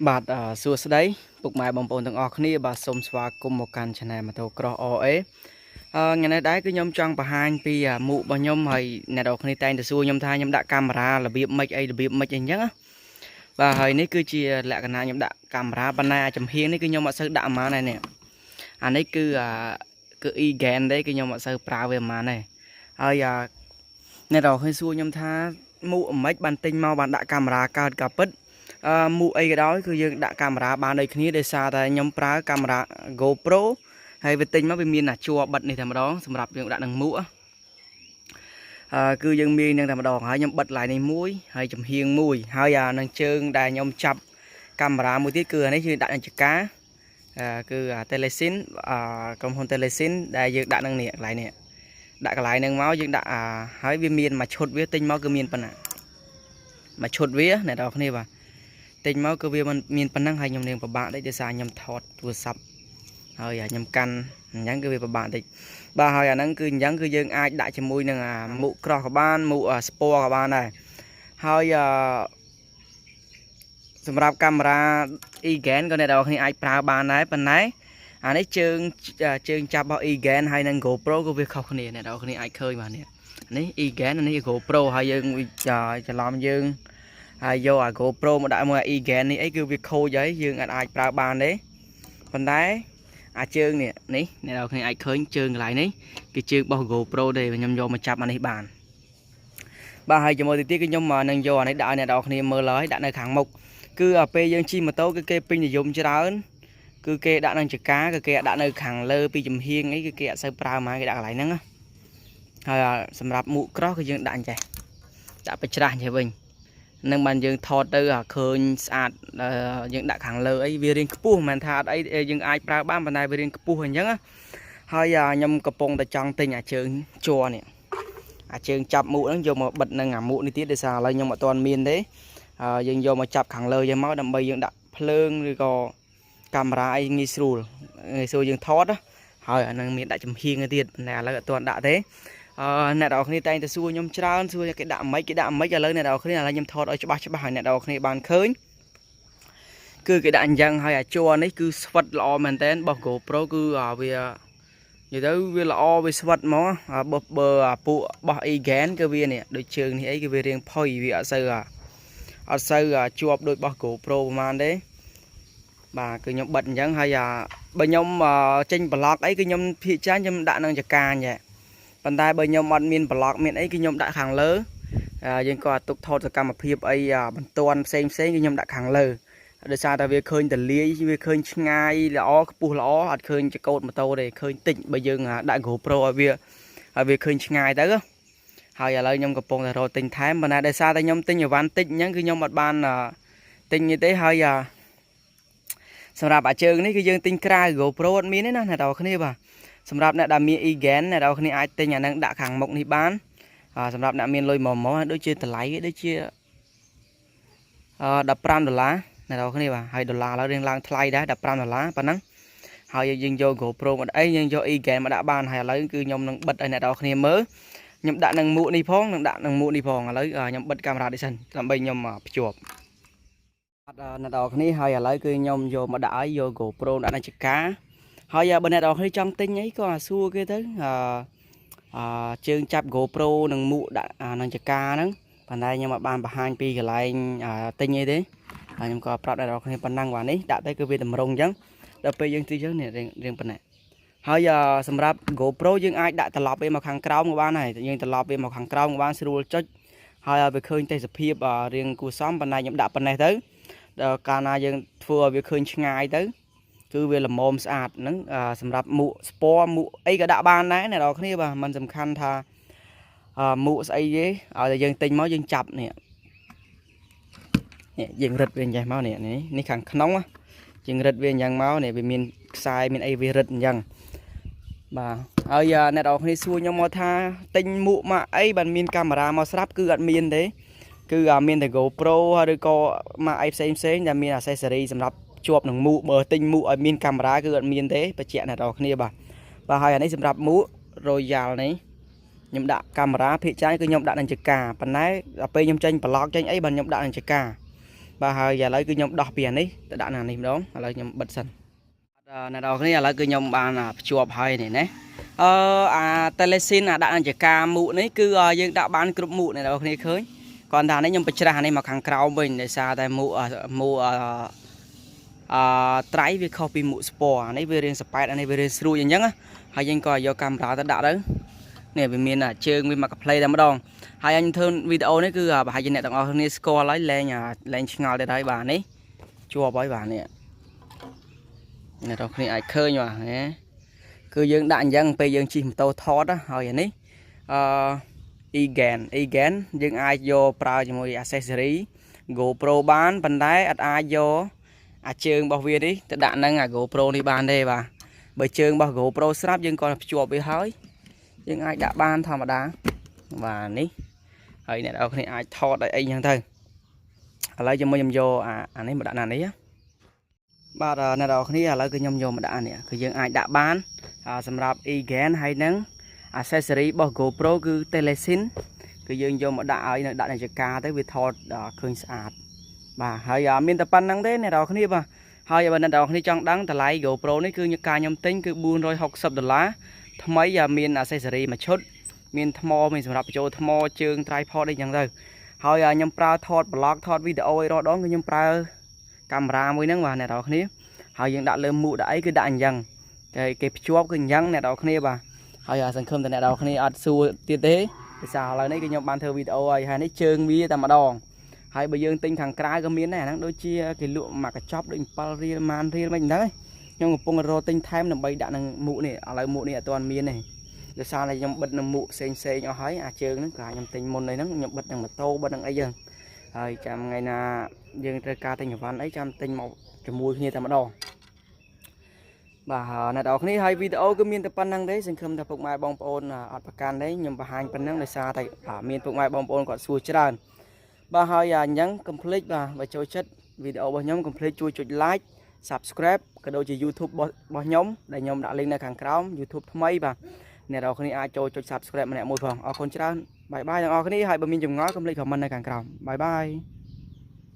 បាទសួស្តីពុកម៉ែបងប្អូនទាំងអស់គ្នាបាទសូមស្វាគមន៍មកកាន់ Channel Motocross RA ថ្ងៃនេះដែរគឺខ្ញុំចង់បង្ហាញពីមុខរបស់ខ្ញុំហើយអ្នកនរគ្នាតែងតែសួរខ្ញុំថាខ្ញុំដាក់កាមេរ៉ារបៀបម៉េចអីរបៀបម៉េចអីចឹងណាបាទហើយនេះគឺជាលក្ខណៈខ្ញុំដាក់កាមេរ៉ាប៉ុន្តែចំហៀងនេះគឺខ្ញុំអត់សូវដាក់ប៉ុន្មានដែរនេះអានេះគឺe-gain ទេគឺខ្ញុំអត់សូវប្រើវាប៉ុន្មានដែរហើយអ្នកនរគ្នាសួរខ្ញុំថាមុខម៉េចបានទិញមកបានដាក់កាមេរ៉ាកើតក៏ពិតមុខអីក៏ដោយគឺយើងដាក់កាមេរ៉ាបានដូចគ្នាដោយសារតែខ្ញុំប្រើកាមេរ៉ា GoPro ហើយវាទិញមកវាមានជួរបិទនេះតែម្ដងសម្រាប់យើងដាក់នឹងមុខគឺយើងមាននឹងតែម្ដងហើយខ្ញុំបិទឡាយនេះមួយហើយចំហៀងមួយហើយនឹងជើងដែលខ្ញុំចាប់កាមេរ៉ាមួយទៀតគឺអានេះគឺដាក់នឹងចកាគឺ Telesin ក្រុមហ៊ុន Telesin ដែលយើងដាក់នឹងនេះកន្លែងនេះដាក់កន្លែងនឹងមកយើងដាក់ហើយវាមានមួយឈុតវាទិញមកគឺមានប៉ុណ្ណាមួយឈុតវាអ្នកនរគ្នាបាទទិញមកគឺវាមិនមានប៉ុណ្ណឹងហើយខ្ញុំនឹងពិបាកតិចដោយសារខ្ញុំថតទូរស័ព្ទហើយខ្ញុំកាន់អញ្ចឹងគឺវាពិបាកតិចបាទហើយអាហ្នឹងគឺអញ្ចឹងគឺយើងអាចដាក់ជាមួយនឹងមុខក្រោះក៏បានមុខស្ពណ៌ក៏បានដែរហើយសម្រាប់កាមេរ៉ា e-gain ក៏អ្នកនរគ្នាអាចប្រើបានដែរប៉ុន្តែអានេះជើងចាប់របស់ e-gain ហើយនឹង GoPro ក៏វាខុសគ្នាអ្នកនរគ្នាអាចឃើញបាទនេះe-gain នេះ GoPro ហើយយើងច្រឡំយើងហើយយកអា GoPro មកដាក់មួយ e-gain នេះអីគឺវាខូចហើយយើងអាចប្រើបានទេប៉ុន្តែជើងនេះអ្នកនរគ្នាអាចឃើញជើងកន្លែងនេះគឺជើងរបស់ GoPro ទេខ្ញុំយកមកចាប់អានេះបានបាទហើយជាមួយទៀតគឺខ្ញុំនឹងយកអានេះដាក់ឲ្យអ្នកនរគ្នាមើលហើយដាក់នៅខាងមុខគឺពេលយើងជិះម៉ូតូគឺគេពេញនិយមច្រើនគឺគេដាក់នឹងចកាគឺគេដាក់នៅខាងលើពីចំហៀងអីគឺគេអត់សូវប្រើមកគេដាក់កន្លែងហ្នឹងហើយសម្រាប់មុខក្រោះគឺយើងដាក់អញ្ចេះដាក់បច្រាស់អញ្ចេះវិញនឹងបានយើងថតទៅឃើញស្អាតយើងដាក់ខាងលើអីវារៀងខ្ពស់មិនមែនថាអត់អីយើងអាចប្រើបានប៉ុន្តែវារៀងខ្ពស់អញ្ចឹងហើយខ្ញុំកំពុងតែចង់ទិញជើងជ័រនេះជើងចាប់មុខហ្នឹងយកមកបិទនឹងមុខនេះទៀតដោយសារឥឡូវខ្ញុំអត់ទាន់មានទេយើងយកមកចាប់ខាងលើយើងមកដើម្បីយើងដាក់ភ្លើងឬក៏កាមេរ៉ាអីងាយស្រួលយើងថតហើយអានឹងមានដាក់ចំហៀងទៀតប៉ុន្តែឥឡូវអត់ទាន់ដាក់ទេអ្នកនរគ្នាតែងតែសួរខ្ញុំច្រើនសួរគេដាក់មិនឥឡូវអ្នកនរគ្នាឥឡូវខ្ញុំថតឲ្យច្បាស់ឲ្យអ្នកនរគ្នាបានឃើញគឺគេដាក់អញ្ចឹងហើយជ័រនេះគឺស្វិតល្អមែនតើរបស់ GoPro គឺវានិយាយទៅវាល្អវាស្វិតមកបើពួករបស់ e-gain គឺវានេះដូចជើងនេះអីគឺវារៀងផុយវាអត់សូវជាប់ដូចរបស់ GoPro ប្រហែលទេបាទគឺខ្ញុំបិទអញ្ចឹងហើយបើខ្ញុំចេញប្លុកអីគឺខ្ញុំភាគច្រើនខ្ញុំដាក់នឹងចកាអញ្ចឹងប៉ុន្តែបើខ្ញុំអត់មានប្លុកមានអីគឺខ្ញុំដាក់ខាងលើយើងក៏ទុកថតសកម្មភាពអីបន្ទាន់ផ្សេងគឺខ្ញុំដាក់ខាងលើដោយសារតែវាឃើញតលាយវាឃើញឆ្ងាយល្អខ្ពស់ល្អអត់ឃើញចកោតម៉ូតូទេឃើញតិចបើយើងដាក់ GoPro ឲ្យវាឃើញឆ្ងាយទៅហើយឥឡូវខ្ញុំកំពុងតែរកទិញថែមប៉ុន្តែដោយសារតែខ្ញុំទិញអីវ៉ាន់តិចអញ្ចឹងគឺខ្ញុំអត់បានទិញទេហើយសម្រាប់ជើងនេះគឺយើងទិញក្រៅ GoPro អត់មានទេណាអ្នកនរគ្នាបាទសម្រាប់អ្នកដែលមាន e-gain អ្នកនរគ្នាអាចទិញអានឹងដាក់ខាងមុខនេះបានសម្រាប់អ្នកមានលុយមកដូចជាតម្លៃដូចជា$15អ្នកនរគ្នាបាទហើយដុល្លារឥឡូវរៀងឡើងថ្លៃដែរ$15ប៉ុណ្ណឹងហើយយើងយក GoPro មកអីយើងយក e-gain មកដាក់បានហើយឥឡូវគឺខ្ញុំនឹងបិទឲ្យអ្នកនរគ្នាមើលខ្ញុំដាក់នឹងមួកនេះផងនឹងដាក់នឹងមួកនេះផងឥឡូវខ្ញុំបិទកាមេរ៉ានេះសិនដើម្បីខ្ញុំភ្ជាប់អ្នកនរគ្នាហើយឥឡូវគឺខ្ញុំយកមកដាក់ឲ្យយក GoPro ដាក់នៅចកាហើយបើអ្នកនរគ្នាចង់ទិញអីក៏សួរគេទៅជើងចាប់ GoPro នឹងមួកដាក់នឹងចកាហ្នឹងប៉ុន្តែខ្ញុំអត់បានបង្ហាញពីកន្លែងទិញអីទេហើយខ្ញុំក៏ប្រាប់អ្នកនរគ្នាប៉ុណ្ណឹងបាទនេះដាក់ទៅគឺវាតម្រង់អញ្ចឹងដល់ពេលយើងទីអញ្ចឹងនេះរៀងប៉ុណ្ណេះហើយសម្រាប់ GoPro យើងអាចដាក់ត្រឡប់វាមកខាងក្រោមក៏បានដែរយើងត្រឡប់វាមកខាងក្រោមក៏បានស្រួលចុចហើយឲ្យវាឃើញទេសភាពរៀងគួរសមប៉ុន្តែខ្ញុំដាក់ប៉ុណ្ណេះទៅដល់កាលណាយើងធ្វើឲ្យវាឃើញឆ្ងាយទៅគឺវាល្មមស្អាតហ្នឹងសម្រាប់មួកស្ពណ៌មួកអីក៏ដាក់បានដែរអ្នកនរគ្នាបាទมันសំខាន់ថាមួកស្អីទេឲ្យតែយើងទិញមកយើងចាប់នេះយើងរឹតវាអញ្ចឹងមកនេះខាងក្នុងយើងរឹតវាអញ្ចឹងមកនេះវាមានខ្សែមានអីវារឹតអញ្ចឹងបាទហើយអ្នកនរគ្នាសួរខ្ញុំមកថាទិញមួកមកអីបានមានកាមេរ៉ាមកស្រាប់គឺអត់មានទេគឺមានតែ GoPro ឬក៏មកអីផ្សេងដែលមាន accessory សម្រាប់ជាប់នឹងមួកបើទិញមួកឲ្យមានកាមេរ៉ាគឺអត់មានទេបញ្ជាក់អ្នកនរគ្នាបាទហើយអានេះសម្រាប់មួក Royal នេះខ្ញុំដាក់កាមេរ៉ាភាគច្រើនគឺខ្ញុំដាក់នឹងចកាប៉ុន្តែដល់ពេលខ្ញុំចេញប្លុកចេញអីបាទខ្ញុំដាក់នឹងចកា bà hơi giờ lấy cứ nhom đọc biển đi đã nào nìm đó lấy nhom bật sân này đó cái này là cứ nhom bàn là chuột hay này nè telesin là đã chỉ ca mụ đấy cứ dương đã bán cụm mụ này đâu này khơi còn thằng đấy nhom bật ra này mà hàng cào mình để xa tại mụ trái với copy mụ sport này về riêng spike này về riêng sưu vậy nhá hay dân coi do camera ta đã đấy nè về miền là chơi với mặt play ra mà đòn hai anh thương video này cứ bà hai anh này tặng ở này score lấy lên nhà lên ngào đây bà này chua bói bà này nè đâu khi ai khơi nhòa nè cứ dương đạn dân bây dương chìm tàu thoát đó hồi vậy ní igen dương ai vô prao cho mùi accessory GoPro bán phần đáy ai vô chương bảo viên đi đạn năng GoPro đi bàn đây bà bởi chương bảo GoPro snap dương còn chùa bị hói nhưng ai đã ban thầm mà đá và ní ấy này đâu khi ai thọ đại anh nhân thân lấy cho mình vô anh ấy một đạn này á bà này đâu khi lấy cái nhom vô một đạn nàyคือយើងអាចដាក់បានសម្រាប់ igen ហើយនឹង accessory របស់ GoPro គឺ telesin គឺយើងយកមកដាក់ឲ្យនៅដាក់នាฬิកាទៅវាថតឃើញស្អាតបាទហើយមានតែប៉ុណ្្នឹងទេអ្នកនរគ្នាបាទហើយបើអ្នកនរគ្នាចង់ដឹងតម្លៃ GoPro នេះគឺការខ្ញុំទិញគឺ$460ថ្មីមាន accessory មួយឈុតមានថ្មមានសម្រាប់បញ្ចូលថ្មជើង tripod អីចឹងទៅហើយខ្ញុំប្រើថត blog ថតវីដេអូអីរាល់ដងគឺខ្ញុំប្រើកាមេរ៉ាមួយហ្នឹងបាទអ្នកនរគ្នាហើយយើងដាក់លើមុខដាក់អីគឺដាក់អញ្ចឹងគេភ្ជាប់គឺអញ្ចឹងអ្នកនរគ្នាបាទហើយសង្ឃឹមតែអ្នកនរគ្នាអត់សួរទៀតទេភាសាឥឡូវនេះគឺខ្ញុំបានធ្វើវីដេអូហើយនេះជើងវាតែម្ដងហើយបើយើងទិញខាងក្រៅក៏មានដែរអាហ្នឹងដូចជាគេលក់មកកញ្ចប់ដូច7រៀលម៉ានរៀលមិនហ្នឹងខ្ញុំកំពុងរកទិញថែមដើម្បីដាក់នឹងមុខនេះឥឡូវមុខនេះអត់ទាន់មានទេដោយសារតែខ្ញុំបិទនឹងមុខផ្សេងអស់ហើយជើងហ្នឹងក៏ខ្ញុំទិញមុននេះហ្នឹងខ្ញុំបិទនឹងម៉ូតូបិទនឹងអីចឹងហើយចាំថ្ងៃណាយើងត្រូវការទិញអីវ៉ាន់អីចាំទិញមកជាមួយគ្នាតែម្ដងបាទអ្នកនរគ្នាហើយវីដេអូគឺមានតែប៉ុណ្្នឹងទេសង្ឃឹមថាពុកម៉ែបងប្អូនអត់ប្រកាន់ទេខ្ញុំបង្ហាញប៉ុណ្្នឹងដោយសារតែមានពុកម៉ែបងប្អូនគាត់សួរច្រើនបាទហើយអញ្ចឹងកុំភ្លេចបាទបើចូលចិត្តវីដេអូរបស់ខ្ញុំកុំភ្លេចជួយចុច like subscribe ក៏ដូចជា YouTube របស់ខ្ញុំដែលខ្ញុំដាក់ link នៅខាងក្រោម YouTube ថ្មីបាទអ្នកនរគ្នាអាចចូលចុច subscribe ម្នាក់មួយផងអរគុណច្រើនបាយបាយទាំងអស់គ្នាហើយបើមានចម្ងល់កុំភ្លេច comment នៅខាងក្រោមបាយបាយ